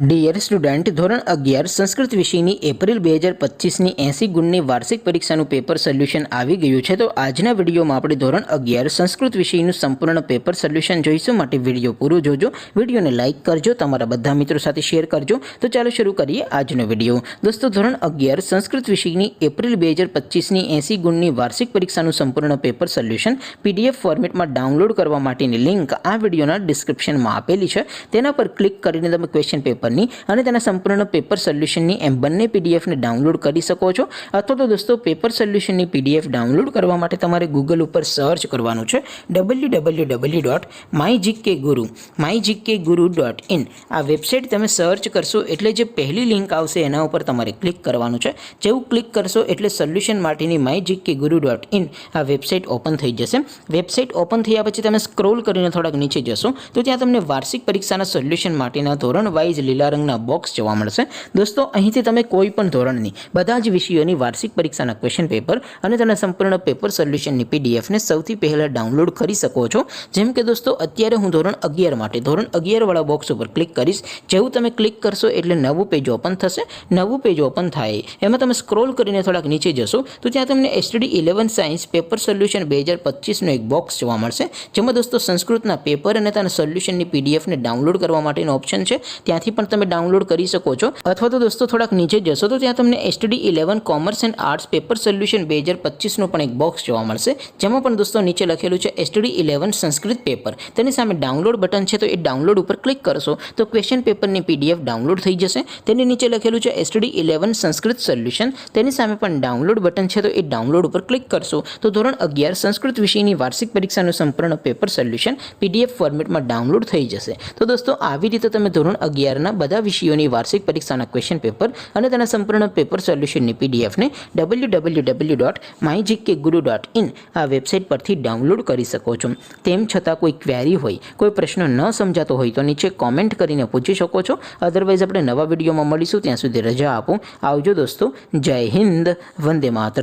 Dear student, ધોરણ 11 સંસ્કૃત વિષયની April 2025ની 80 ગુણની વાર્ષિક પરીક્ષાનું પેપર સોલ્યુશન આવી ગયું છે. તો આજના વિડીયોમાં આપણે ધોરણ 11 સંસ્કૃત વિષયનું સંપૂર્ણ પેપર સોલ્યુશન જોઈશું. માટે વિડીયો પૂરો જોજો, વિડીયોને લાઇક કરજો, તમારા બધા મિત્રો સાથે શેર કરજો. તો ચાલો શરૂ કરીએ આજનો વિડીયો. દોસ્તો, ધોરણ 11 સંસ્કૃત વિષયની એપ્રિલ 2025ની 80 ગુણની વાર્ષિક પરીક્ષાનું સંપૂર્ણ પેપર સોલ્યુશન PDF ફોર્મેટમાં ડાઉનલોડ કરવા માટેની લિંક આ વિડીયોના ડિસ્ક્રિપ્શનમાં આપેલી છે. તેના પર ક્લિક કરીને તમે ક્વેશ્ચન પેપરની અને તેના સંપૂર્ણ પેપર સોલ્યુશનની એમ બંને પીડીએફને ડાઉનલોડ કરી શકો છો. અથવા તો દોસ્તો, પેપર સોલ્યુશનની PDF ડાઉનલોડ કરવા માટે તમારે ગૂગલ ઉપર સર્ચ કરવાનું છે www.mygkguru.in. આ વેબસાઇટ તમે સર્ચ કરશો એટલે જે પહેલી લિંક આવશે એના ઉપર તમારે ક્લિક કરવાનું છે. જેવું ક્લિક કરશો એટલે સોલ્યુશન માટેની mygkguru.in આ વેબસાઇટ ઓપન થઈ જશે. વેબસાઇટ ઓપન થયા પછી તમે સ્ક્રોલ કરીને થોડાક નીચે જશો તો ત્યાં તમને વાર્ષિક પરીક્ષાના સોલ્યુશન માટેના ધોરણ વાઇઝ લીલા રંગના બોક્સ જોવા મળશે. દોસ્તો, અહીંથી તમે કોઈ પણ ધોરણની બધા જ વિષયોની વાર્ષિક પરીક્ષાના ક્વેશ્ચન પેપર અને તેના સંપૂર્ણ પેપર સોલ્યુશનની PDFને સૌથી પહેલાં ડાઉનલોડ કરી શકો છો. જેમ કે દોસ્તો, અત્યારે હું ધોરણ 11 માટે ધોરણ 11 વાળા બોક્સ ઉપર ક્લિક કરીશ. જેવું તમે ક્લિક કરશો એટલે નવું પેજ ઓપન થશે. નવું પેજ ઓપન થાય એમાં તમે સ્ક્રોલ કરીને થોડાક નીચે જશો તો ત્યાં તમને STD 11 સાયન્સ પેપર સોલ્યુશન 2025નો એક બોક્સ જોવા મળશે. જેમાં દોસ્તો સંસ્કૃતના પેપર અને તેના સોલ્યુશનની PDFને ડાઉનલોડ કરવા માટેનો ઓપ્શન છે. ત્યાંથી પણ તમે ડાઉનલોડ કરી શકો છો. અથવા તો દોસ્તો થોડાક નીચે જશો તો ત્યાં તમને STD 11 commerce and arts paper solution 2025નો પણ એક બોક્સ જોવા મળશે. જેમાં પણ દોસ્તો નીચે લખેલું છે STD 11 સંસ્કૃત પેપર. તેની સામે ડાઉનલોડ બટન છે, તો એ ડાઉનલોડ ઉપર ક્લિક કરશો તો ક્વેશ્ચન પેપરની PDF ડાઉનલોડ થઈ જશે. તેની નીચે લખેલું છે STD 11 સંસ્કૃત સોલ્યુશન. તેની સામે પણ ડાઉનલોડ બટન છે, તો એ ડાઉનલોડ ઉપર ક્લિક કરશો તો ધોરણ 11 સંસ્કૃત વિષયની વાર્ષિક પરીક્ષાનું સંપૂર્ણ પેપર સોલ્યુશન PDF ફોર્મેટમાં ડાઉનલોડ થઈ જશે. તો દોસ્તો, આવી રીતે તમે ધોરણ 11ના બધા વિષયોની વાર્ષિક પરીક્ષાના ક્વેશ્ચન પેપર અને તેના સંપૂર્ણ પેપર સોલ્યુશનની PDFને www.mygkguru.in આ વેબસાઇટ પરથી ડાઉનલોડ કરી શકો છો. તેમ છતાં કોઈ ક્વેરી હોય, કોઈ પ્રશ્ન ન સમજાતો હોય તો નીચે કોમેન્ટ કરીને પૂછી શકો છો. અધરવાઇઝ આપણે નવા વિડીયોમાં મળીશું. ત્યાં સુધી રજા આપો. આવજો દોસ્તો. જય હિન્દ. વંદે માતરમ.